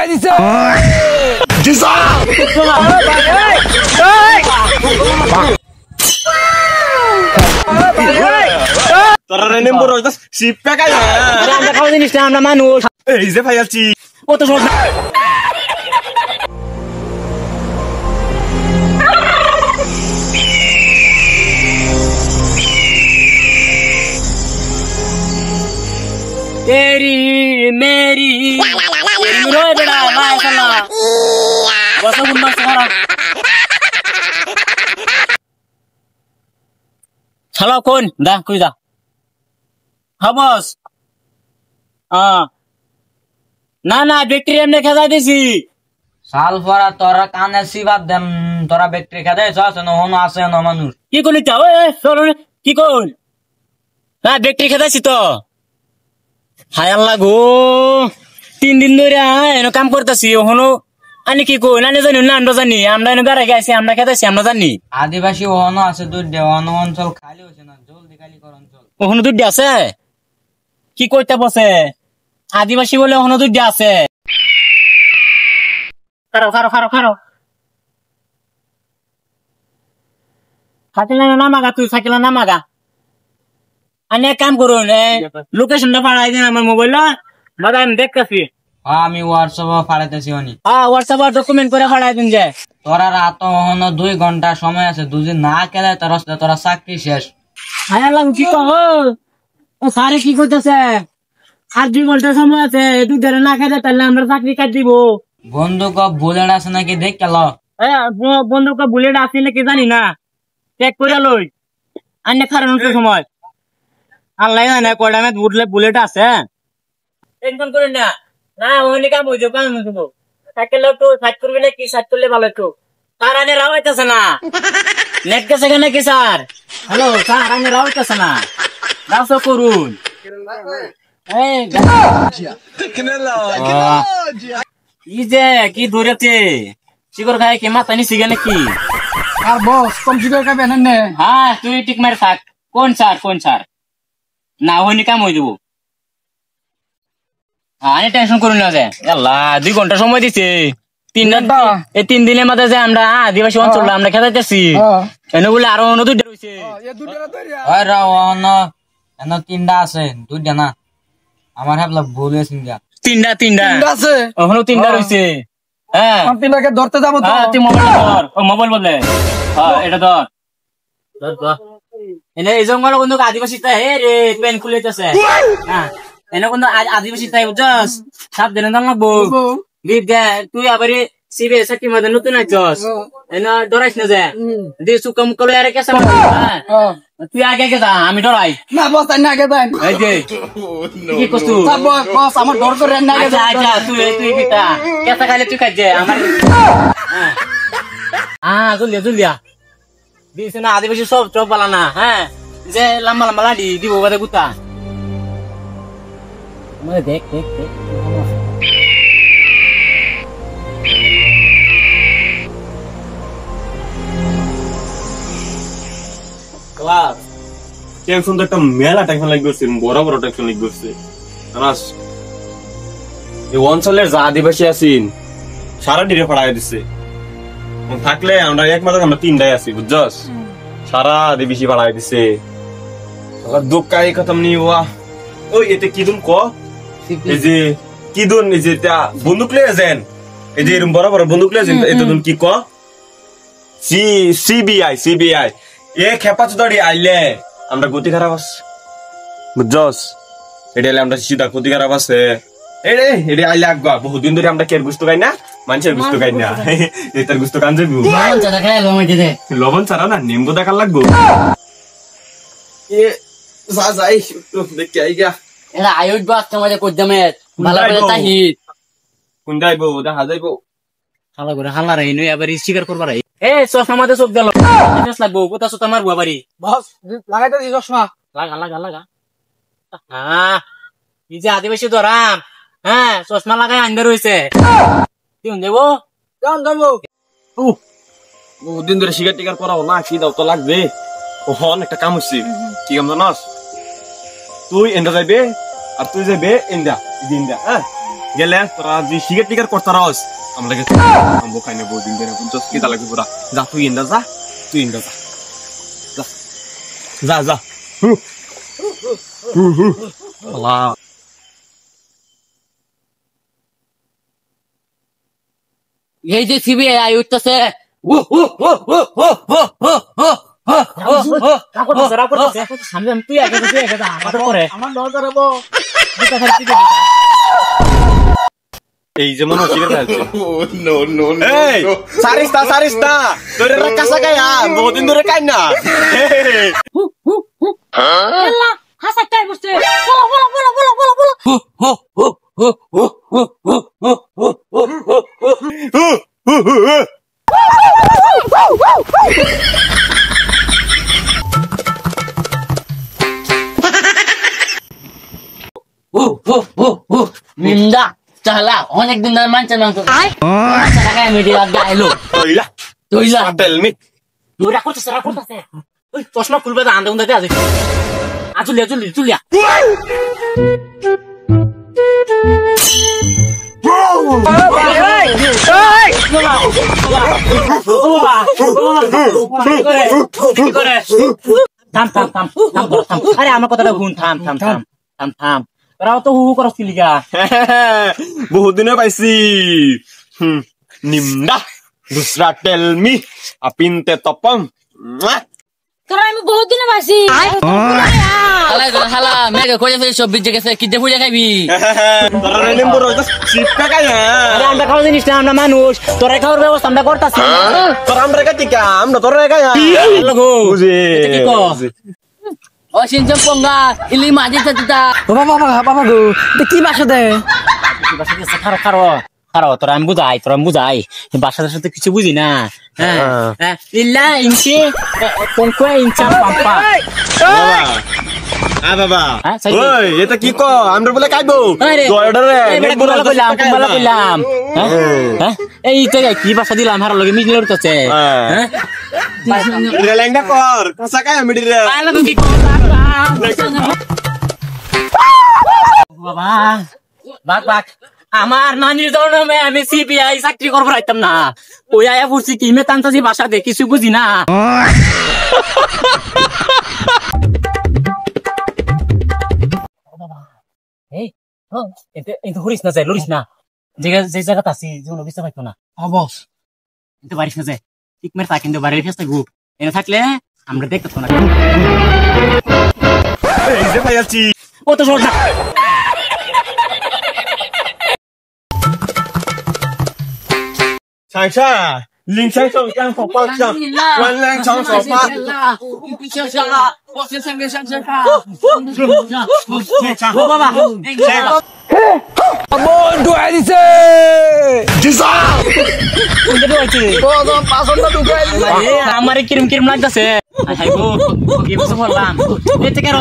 লাগাই দিছে তোরা রেনে বড় শিপকা কাই আমরা খাওয়া জিনিস না আমরা মানুষ এই যে ভাই আছি কত সহজ तेरी मेरी रोए बेटा माशाल्लाह वसा गुन मस्त खरा हेलो कौन दा कोई दा हाँ बॉस हाँ ना बैक्टीरिया ने खा देसी साल फरा तोरा काने सिबात देम तोरा बैक्टीरिया खा दे सस न होन आसे न मानुष की कोनी चाओ ए सोलो की कोन ना बैक्टीरिया खा देसी तो हाय अल्लाह गो 3 दिन ধরে এনো কাম করতেছি হনো আনি কি কই না জানি না আমরা জানি আমরা এনো গারে গাইছি আমরা খেতেছি আমরা জানি आदिवासी होन আছে দুধ দেওয়ান অঞ্চল খালি হইছে না জলদি খালি কর অঞ্চল হনো দুধ আছে কি কইতে বসে আদিবাসী বলে হনো দুধ আছে খারো সাইকেল না মাগা তুই সাইকেল না মাগা আনে কাম করুন লোকেশনটা পাঠাই দেন আমার মোবাইলে দাদা আমি দেখতেছি আমি হোয়াটসঅ্যাপে পাঠাইতেছি অনি হোয়াটসঅ্যাপে ডকুমেন্ট করে পাঠাই দিন যে তোরা রাত হন 2 ঘন্টা সময় আছে দুদিন না কেলে তোরা চাকরি শেষ হায় আল্লাহ কি কহ ও সারে কি কইতাছে আর 2 ঘন্টা সময় আছে তুই ধরে না খাইতে তাহলে আমরা চাকরি কাট দিব বন্দুক বুলেট আছে নাকি দেখ কেল বন্দুক বুলেট আছে নাকি জানি না চেক করে লই আন্নে খারাপ সময় আল্লাহ জানে কয়টা মে বুলেট আছে টেনশন করেন না না ওনি কাম হইছে কাম হইছে সাইকেল তো সাইড করবে না কি সাইড করলে ভালো একটু স্যার আনে রাও হইতাছে না নেট গেছে কেন কি স্যার হ্যালো স্যার আনে রাও হইতাছে না রাও তো করুন এই ই যে কি ধরেছে শিকর খায় কি মাথা নি সিগানে কি আর বস কম শিকার খাবে না হ্যাঁ তুই টিক মার থাক কোন স্যার না হইনি কাম হই দেবো হ্যাঁ টেনশন করুন না যে আল্লাহ 2 ঘন্টা সময় দিছে 3 দিনের মধ্যে যে আমরা আদিবাসী অঞ্চল আমরা খেতাইতেছি এনে বলে আরো নদী রয়েছে ওই রাও হন এন 3টা আছে 2টা না আমার হাবলা ভুল হইছে না 3টা আছে ওখানে 3টা রয়েছে হ্যাঁ তিনটাকে ধরতে যাবো তো তুই মোবাইল ধর ও মোবাইল বলে হ্যাঁ এটা ধর এনে এই জঙ্গল বন্ধু আদিবাসী তাই হে রে পেন খুলেতেছে হ্যাঁ এনে কোন আদিবাসী তাই বুঝছস সাপ দেন দাম লাগবো বিদ দে তুই আবারে সিবে সাকি মধ্যে নতুন আইছস এনে ডরাইস না যে দি সুকম কলে আরে কেসা তুই আগে যা আমি ডরাই না বস তাই না আগে দেন এই যে কি কষ্টু বস আমার ডর করে না আগে আচ্ছা তুই কিটা কেসা খাইলে তুই খাইছে আমার হ্যাঁ জলদিয়া দিছে না আদিবাসী সব পালা না হ্যাঁ যে লম্বা লাডি দিব বাদে গুতা মানে দেখ ক্লাস টেনশন তো একটা মেলা টেনশন লাগছে বড় টেনশন লাগছে জানাস এই অঞ্চলের যা আদিবাসী আছেন সারা ডিরে পড়ায় দিছে থাকলে আমরা একমাত্র আমরা 3টাই আছি বুঝছস সারা আদিবাসী পড়ায় দিছে দুঃখাই খতম নি ওয়া ওই এতে কি দুন ক এই যে কি দুন এই যে বন্দুক লয়ে যান এই যে এরকম বড় বন্দুক লয়ে যান এত দুন কি ক সিবিআই এ খেপাচুদাড়ি আইলে আমরা গতি খারাপ আছে বুঝছস এটা আমরা সিধা গতি খারাপ আছে এরে আইলে আগবা বহুদিন ধরে আমরা কের গুস্ত খাই না মানুষের গুস্ত খাই না এটার গুস্ত কান যাবি লবণ ছাড়া না নিম্বু দেখার লাগবো এ যাই দেখি আইগা এরা আয়ুষ বাস তোমাদের কদ্দামে ভালো করে তাহিত কোন যাইবো দেখা যাইবো হালা করে হালা রে নই আবার স্টিকার করবা রে এ চশমা মাঝে চোখ গেল টেনস লাগবো কোথা সুতা মারবো আবারই বস লাগাইতেছি চশমা লাগা হ্যাঁ এই যে আদিবাসী ধরাম হ্যাঁ চশমা লাগাই আন্দা রয়েছে তুই দেবো বহুদিন ধরে শিকার টিকার করাও না কি দাও তো লাগবে ওহন একটা কাম হচ্ছে কি কাম জানাস তুই এন্ডা যাইবে আর তুই যাইবে ইন্দা হ্যাঁ গেলে তোরা যে শিকার টিকার করতে রস আমরা গেছি আমবো খাইনে বহুদিন ধরে বুঝছস কি লাগবে পুরা যা তুই ইন্দা যা তুই ইন্দা যা যা যা আল্লাহ এই যে সিবিআই আই উঠতেছে তুই আগে আমাদের পরে আমার দরকার হবো এই যেমন শিকার খাচ্ছে এই সারিস্তা তোরে কাঁচা গায়া বহুদিন ধরে কাই না হাসাটাই বসছে বলো নিন্দা চালা অনেকদিন ধরে মানছে মাংস মিডিয়া গাইলো তুইলা টেল মি রাগ করতেছে ওই চশমা খুলবে তো আন্দে উন্দে আছে চুলিয়া থাম আরে আমার কথাটা শুন থাম তোরাও তো হু করছিলি গা বহুত দিনে পাইছি নিমডা দুসরা টেল মি আপিনতে তপম তোরা আমি বহুত দিনে পাইছি হালা মেঘে খোঁজে ফেলে সব বিজে গেছে কি দেখে খাইবি তোরা নিম্বু রইতো সিপটা কায়া আরে আমরা খাওয়া জিনিস না আমরা মানুষ তোরা খাওয়ার ব্যবস্থা আমরা করতাছি তোরা আমরা কাটিকা আমরা তোরা কায়া বুঝে ও সিনচম পঙ্গা ইলি মাঝে চাচা বাবা গো কি বাসা দে খারো তোরা আমি বুঝাই বাসার সাথে কিছু বুঝি না হ্যাঁ ইল্লা ইঞ্চি কোনকো ইঞ্চা পাম্পা বাবা হ্যাঁ, সাইড ওই এটা কি কো আমরা বলে কাইবো আরে দয়ডরে কুম্বালা কইলাম হ্যাঁ এই তো কি বাসা দিলাম হারার লগে মিজলে উঠতেছে হ্যাঁ রেলেঙ্গা কর কাঁচা কায়া মিডি রে বাবা বাক আমার নানির জন্মে আমি সিবিআই চাকরি করবো রাইতাম না ওই আয়া পড়ছি কি মেতান্তাজি বাসা দে কিছু বুঝি না হরিস না যায় লড়িস না যে জায়গাতে আছি যেমন বুঝতে পারতো না বস কিন্তু বাড়িস না যায় ঠিক মেরে থাকেন বাড়ির ফেস থাকবো এনে থাকলে আমরা দেখতে না এই যে পাইছি ও তো সহজ না সাইসা লিং সাই সং চাং ফক পাক চাং ওয়ান ল্যাং চং সো পা ও বাবা বন্ধু আইছে আমার কিরম লাগতেছে কি বসে বললাম এতে কেন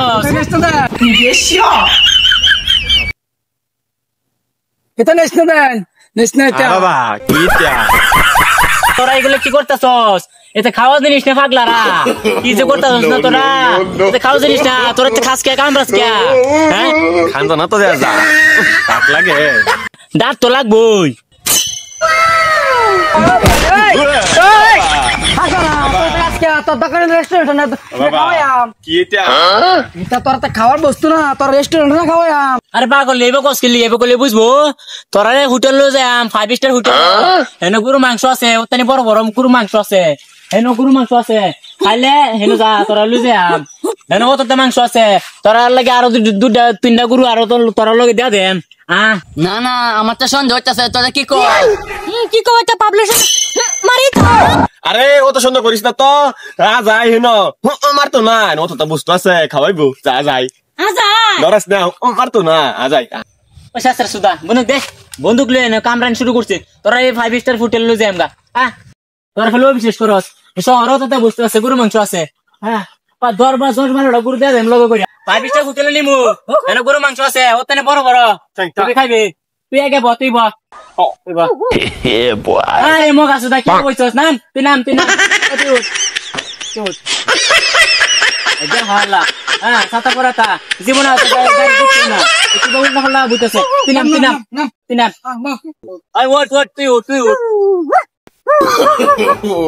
এটা নেশনাল বাবা কি তা তোরা এগুলো কি করতেছস এতে খাওয়া জিনিস না পাগলারা কি যে করতেছস না তোরা এতে খাওয়া জিনিস না তোরা তো খাস কে কামড়াস কে হ্যাঁ খান তো না তো যা তাক লাগে দাঁত তো লাগবই কি তা খাওয়ার বস্তু না তোর রেস্টুরেন্ট না খাওয়াম আরে পাগল লেবে কসকিলি এবে কলে বুঝবো তোরা হোটেল লো যাম 5 স্টার হোটেল হেন গরু মাংস আছে ওখানে বড় বড় গরু মাংস আছে হেন গরু মাংস আছে খাইলে হেন যা তোরা লই যাম হেন ওতে মাংস আছে তোরা লাগে আরো দুটা তিনটা গরু আরো তোরা লগে দিয়া দেন না না আমার তো সন্দেহ হচ্ছে তোরা কি কর কি কো এটা পাবলিশন মারি তো আরে ও তো সুন্দর করিস না তো যাই হেন আমার তো না ও তো বুঝতে আছে খাওয়াইবো যা যাই আজা লরাস না আমার তো না যাই ওই শাস্ত্র সুদা বন্দুক লয়ে না কামরান শুরু করছে তোরা এই 5 স্টার হোটেল লই যাম গা তোরা ফেলো বিশেষ করস শহরও তো বুঝতে আছে গরু মাংস আছে হ্যাঁ 10-12 গরু দেয়া দেন লগে কইরা 5 স্টার হোটেলে নিমু হেন গরু মাংস আছে ওখানে বড় বড় তুই খাইবি তুই আগে তুই আরে মগা সুদা কি কইছস নাম তুই নাম এটা হলা হ্যাঁ ছাতা পরাতা জীবন আছে গাড়ি দিতে না একটু বউল না হলা বুঝতেছে তিনাম আই ওট তুই No.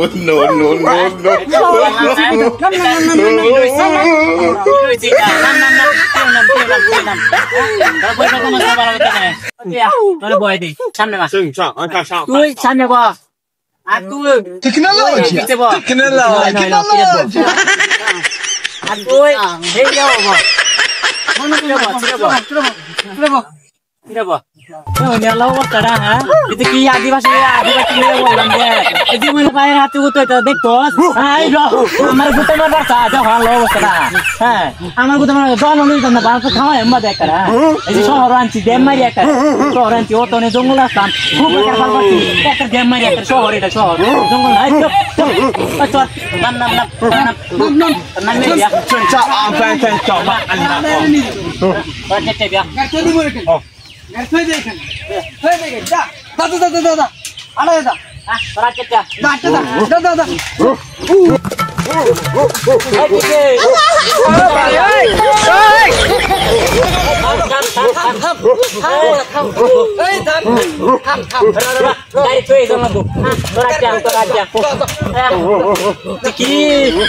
তোরে বয় দি সামনে মা Sing, song, song. তুই সামনে বল আর তুই পিছে বল আর তুই এই যাও বল ছিড়ে বল নেলা বলতারা হ্যাঁ এটা কি আদিবাসী বললাম যে এই মনে পায়ের হাতে উঠে তো দেখতো আমার গুতে মার রাস্তা যা ভালো অবস্থা হ্যাঁ আমার গুতে মার জন হলো না বাস খাওয়া এমবা দেখা এই যে শহর আনছি ড্যাম মারি একটা শহর আনছি ও তো নে জঙ্গল আসতাম খুব একটা ভালো পাচ্ছি একটা ড্যাম মারি একটা শহর এটা শহর জঙ্গল নাই চল নাম দিয়া বাজেটে বিয়া দাদা আড়াই দা বাজেটে দাদা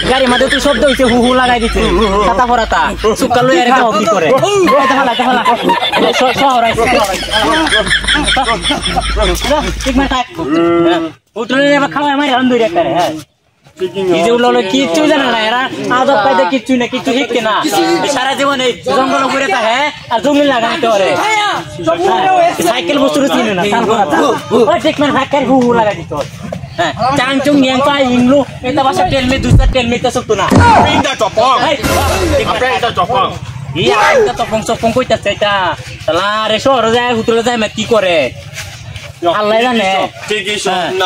গাড়ি মাঝে তুই শব্দ হয়েছে হু লাগাই দিচ্ছে ছাতা পরাতা সুকাল কি করে শহর খাওয়া আমার আন্দোলন একটা হ্যাঁ কিচ্ছু জানে না এরা আদব কায়দা কিচ্ছু না কিচ্ছু শিখছে না সারা জীবন এই জঙ্গল ঘুরে থাকে আর জঙ্গল লাগাইতে পারে সাইকেল বস্তু চিনে না সাইকেল হু লাগাই দিতে হবে চাং চুং নিয়াং পাই ইংলু এটা ভাষা টেলমে দুসরা টেলমে তো সব না Pindah copong. Pindah copong. iya এটা তো পং কইতাছে এটা তালা রে শহরে যায় হুতলে যায় কি করে আল্লাহ জানে Tiki shop.